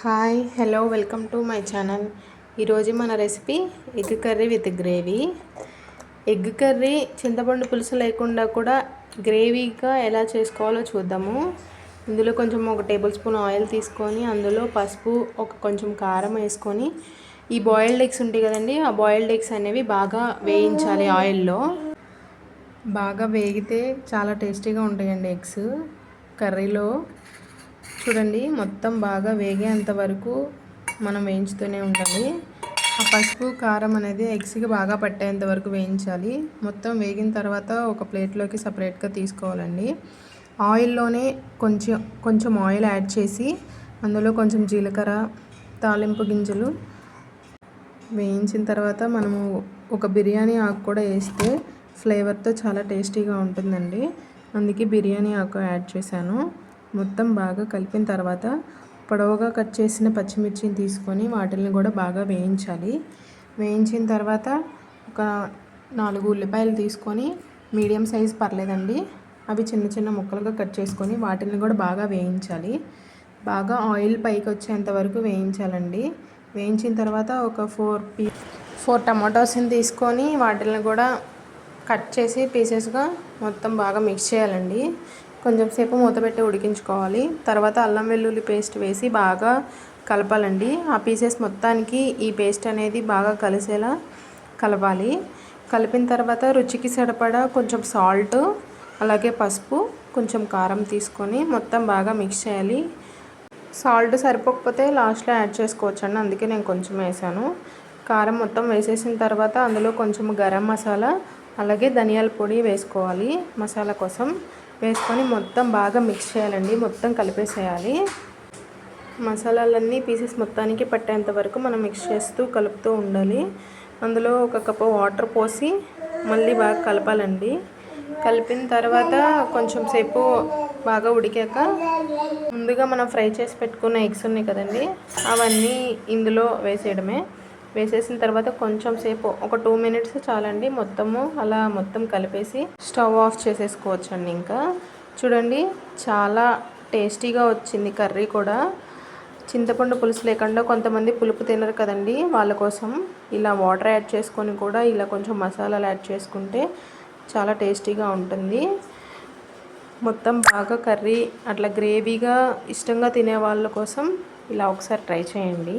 Hi hello welcome to my channel. ఈరోజు మన recipe egg curry with gravy. Egg curry చింతపండు పులుసు లేకుండా కూడా గ్రేవీగా ఎలా చేసుకోవాలో చూద్దాము. ఇందులో కొంచెం 1 టేబుల్ స్పూన్ ఆయిల్ తీసుకొని అందులో పసుపు కొంచెం కారం వేసుకొని ఈ బాయిల్డ్ ఎగ్స్ ఉంటాయి కదండి, ఆ బాయిల్డ్ ఎగ్స్ అనేవి బాగా వేయించాలి. ఆయిల్లో బాగా వేగితే చాలా టేస్టీగా ఉంటాయండి ఎగ్స్ కర్రీలో. చూడండి, మొత్తం బాగా వేగేంత వరకు మనం వేయించుతూనే ఉండాలి. ఆ పసుపు కారం అనేది ఎగ్స్కి బాగా పట్టేంత వరకు వేయించాలి. మొత్తం వేగిన తర్వాత ఒక ప్లేట్లోకి సపరేట్గా తీసుకోవాలండి. ఆయిల్లోనే కొంచెం ఆయిల్ యాడ్ చేసి అందులో కొంచెం జీలకర్ర, తాలింపు గింజలు వేయించిన తర్వాత మనము ఒక బిర్యానీ ఆకు కూడా వేస్తే ఫ్లేవర్తో చాలా టేస్టీగా ఉంటుందండి. అందుకే బిర్యానీ ఆకు యాడ్ చేశాను. మొత్తం బాగా కలిపిన తర్వాత పొడవుగా కట్ చేసిన పచ్చిమిర్చిని తీసుకొని వాటిని కూడా బాగా వేయించాలి. వేయించిన తర్వాత ఒక 4 ఉల్లిపాయలు తీసుకొని మీడియం సైజ్ పర్లేదండి, అవి చిన్న చిన్న ముక్కలుగా కట్ చేసుకొని వాటిని కూడా బాగా వేయించాలి. బాగా ఆయిల్ పైకి వచ్చేంత వరకు వేయించాలండి. వేయించిన తర్వాత ఒక 4 టమాటోస్ని తీసుకొని వాటిని కూడా కట్ చేసి పీసెస్గా మొత్తం బాగా మిక్స్ చేయాలండి. కొంచెం సేపు మూతపెట్టి ఉడికించుకోవాలి. తర్వాత అల్లం వెల్లుల్లి పేస్ట్ వేసి బాగా కలపాలండి. ఆ పీసెస్ మొత్తానికి ఈ పేస్ట్ అనేది బాగా కలిసేలా కలపాలి. కలిపిన తర్వాత రుచికి సరిపడా కొంచెం సాల్ట్, అలాగే పసుపు, కొంచెం కారం తీసుకొని మొత్తం బాగా మిక్స్ చేయాలి. సాల్ట్ సరిపోకపోతే లాస్ట్లో యాడ్ చేసుకోవచ్చండి, అందుకే నేను కొంచెం వేసాను. కారం మొత్తం వేసేసిన తర్వాత అందులో కొంచెం గరం మసాలా, అలాగే ధనియాల పొడి వేసుకోవాలి. మసాలా కోసం వేసుకొని మొత్తం బాగా మిక్స్ చేయాలండి. మొత్తం కలిపేసేయాలి. మసాలాలన్నీ పీసెస్ మొత్తానికి పట్టేంత వరకు మనం మిక్స్ చేస్తూ కలుపుతూ ఉండాలి. అందులో 1 కప్పు వాటర్ పోసి మళ్ళీ బాగా కలపాలండి. కలిపిన తర్వాత కొంచెం సేపు బాగా ఉడికాక ముందుగా మనం ఫ్రై చేసి పెట్టుకున్న ఎగ్స్ ఉన్నాయి కదండి, అవన్నీ ఇందులో వేసేయడమే. వేసేసిన తర్వాత కొంచెం సేపు ఒక 2 మినిట్స్ చాలండి. అలా మొత్తం కలిపేసి స్టవ్ ఆఫ్ చేసేసుకోవచ్చండి. ఇంకా చూడండి, చాలా టేస్టీగా వచ్చింది కర్రీ కూడా. చింతపండు పులుసు లేకుండా కొంతమంది పులుపు తినరు కదండి, వాళ్ళ కోసం ఇలా వాటర్ యాడ్ చేసుకొని కూడా ఇలా కొంచెం మసాలాలు యాడ్ చేసుకుంటే చాలా టేస్టీగా ఉంటుంది. మొత్తం బాగా కర్రీ అట్లా గ్రేవీగా ఇష్టంగా తినే వాళ్ళ కోసం ఇలా ఒకసారి ట్రై చేయండి.